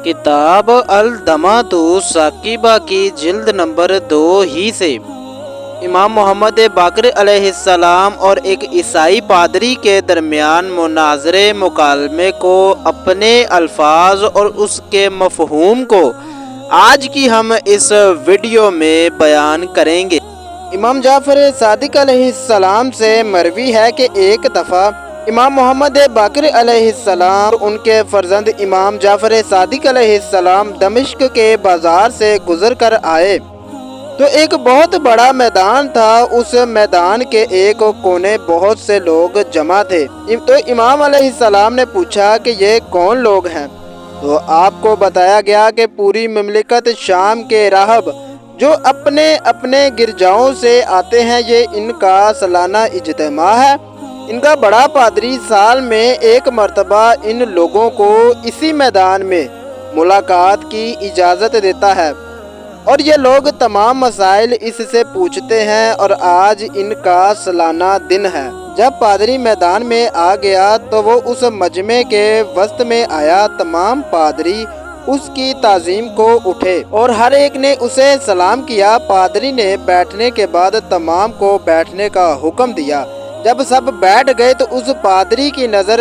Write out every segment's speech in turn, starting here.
किताब अल-दमातु साकिबा की जिल्द नंबर 2 ही से इमाम मोहम्मद बाक़िर अलैहिस्सलाम और एक ईसाई पादरी के दरमियान मुनाज़रे मुकालमे को अपने अल्फाज और उसके मफ़हूम को आज की हम इस वीडियो में बयान करेंगे। इमाम जाफ़र सादिक अलैहिस्सलाम से मरवी है कि एक दफ़ा इमाम मोहम्मद बाक़िर अलैहिस्सलाम उनके फ़र्जंद इमाम जाफ़र सादिक अलैहिस्सलाम दमिश्क के बाज़ार से गुज़र कर आए तो एक बहुत बड़ा मैदान था। उस मैदान के एक कोने बहुत से लोग जमा थे। तो इमाम अलैहिस्सलाम ने पूछा कि ये कौन लोग हैं? तो आपको बताया गया कि पूरी ममलिकत शाम के राहब जो अपने अपने गिरजाओं से आते हैं, ये इनका सालाना इज्तिमा है। इनका बड़ा पादरी साल में एक मर्तबा इन लोगों को इसी मैदान में मुलाकात की इजाज़त देता है और ये लोग तमाम मसाइल इससे पूछते हैं और आज इनका सालाना दिन है। जब पादरी मैदान में आ गया तो वो उस मजमे के वसत में आया। तमाम पादरी उसकी ताज़ीम को उठे और हर एक ने उसे सलाम किया। पादरी ने बैठने के बाद तमाम को बैठने का हुक्म दिया। जब सब बैठ गए तो उस पादरी की नज़र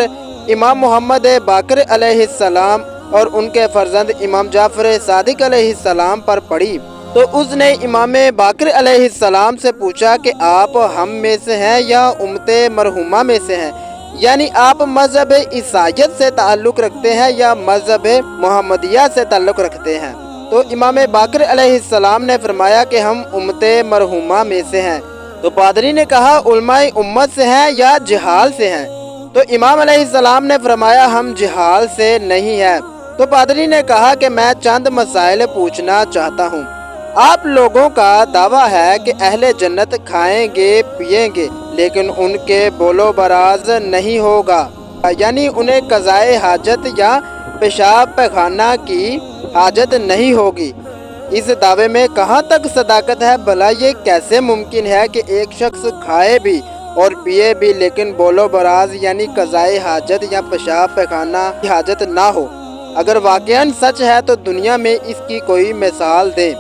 इमाम मोहम्मद बाक़िर अलैहिस्सलाम और उनके फ़र्जंद इमाम जाफ़र सादिक अलैहिस्सलाम पर पड़ी। तो उसने इमाम बाक़िर अलैहिस्सलाम से पूछा कि आप हम में से हैं या उम्मते मरहुमा में से हैं, यानी आप मज़हब ईसाईयत से ताल्लुक़ रखते हैं या मज़हब मोहम्मदिया से ताल्लुक़ रखते हैं? तो इमाम बाक़िर अलैहिस्सलाम ने फरमाया कि हम उम्मते मरहुमा में से हैं। तो पादरी ने कहा उलमाए उम्मत से हैं या जिहाल से हैं? तो इमाम अलैहिस्सलाम ने फरमाया हम जिहाल से नहीं हैं। तो पादरी ने कहा कि मैं चंद मसाइल पूछना चाहता हूँ। आप लोगों का दावा है कि अहले जन्नत खाएंगे पिएंगे लेकिन उनके बोलो बराज नहीं होगा, यानी उन्हें कज़ाए हाजत या पेशाब पैखाना की हाजत नहीं होगी। इस दावे में कहाँ तक सदाकत है? भला ये कैसे मुमकिन है कि एक शख्स खाए भी और पिए भी लेकिन बोलो बराज यानी कज़ाए हाजत या पेशाब पैखाना की हाजत ना हो? अगर वाक़ईन सच है तो दुनिया में इसकी कोई मिसाल दें।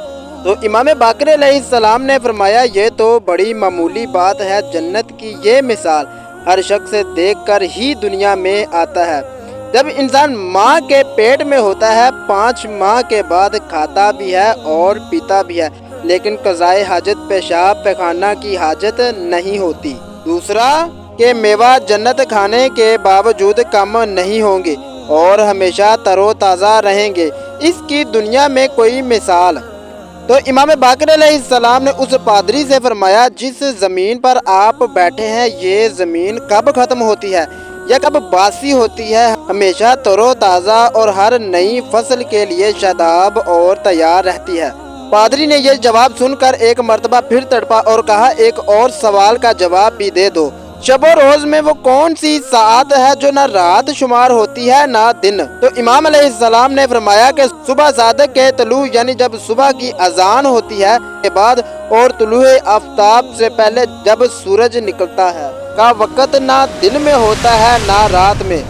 तो इमाम बाक़िर अलैहिस्सलाम ने फरमाया ये तो बड़ी मामूली बात है। जन्नत की ये मिसाल हर शख्स देख कर ही दुनिया में आता है। जब इंसान माँ के पेट में होता है 5 माह के बाद खाता भी है और पीता भी है, लेकिन कज़ाए हाजत पेशाब पैखाना की हाजत नहीं होती। दूसरा कि मेवा जन्नत खाने के बावजूद कम नहीं होंगे और हमेशा तरोताज़ा रहेंगे। इसकी दुनिया में कोई मिसाल? तो इमाम बाक़िर अलैहिस्सलाम ने उस पादरी से फरमाया जिस ज़मीन पर आप बैठे हैं ये ज़मीन कब ख़त्म होती है या कब बासी होती है? हमेशा तरोताज़ा और हर नई फसल के लिए शादाब और तैयार रहती है। पादरी ने यह जवाब सुनकर एक मर्तबा फिर तड़पा और कहा एक और सवाल का जवाब भी दे दो। शब रोज़ में वो कौन सी सात है जो ना रात शुमार होती है ना दिन? तो इमाम अलैहिस्सलाम ने फरमाया कि सुबह सादक के तलू यानी जब सुबह की अजान होती है के बाद और तुलूए आफ्ताब से पहले जब सूरज निकलता है का वक़्त ना दिन में होता है ना रात में।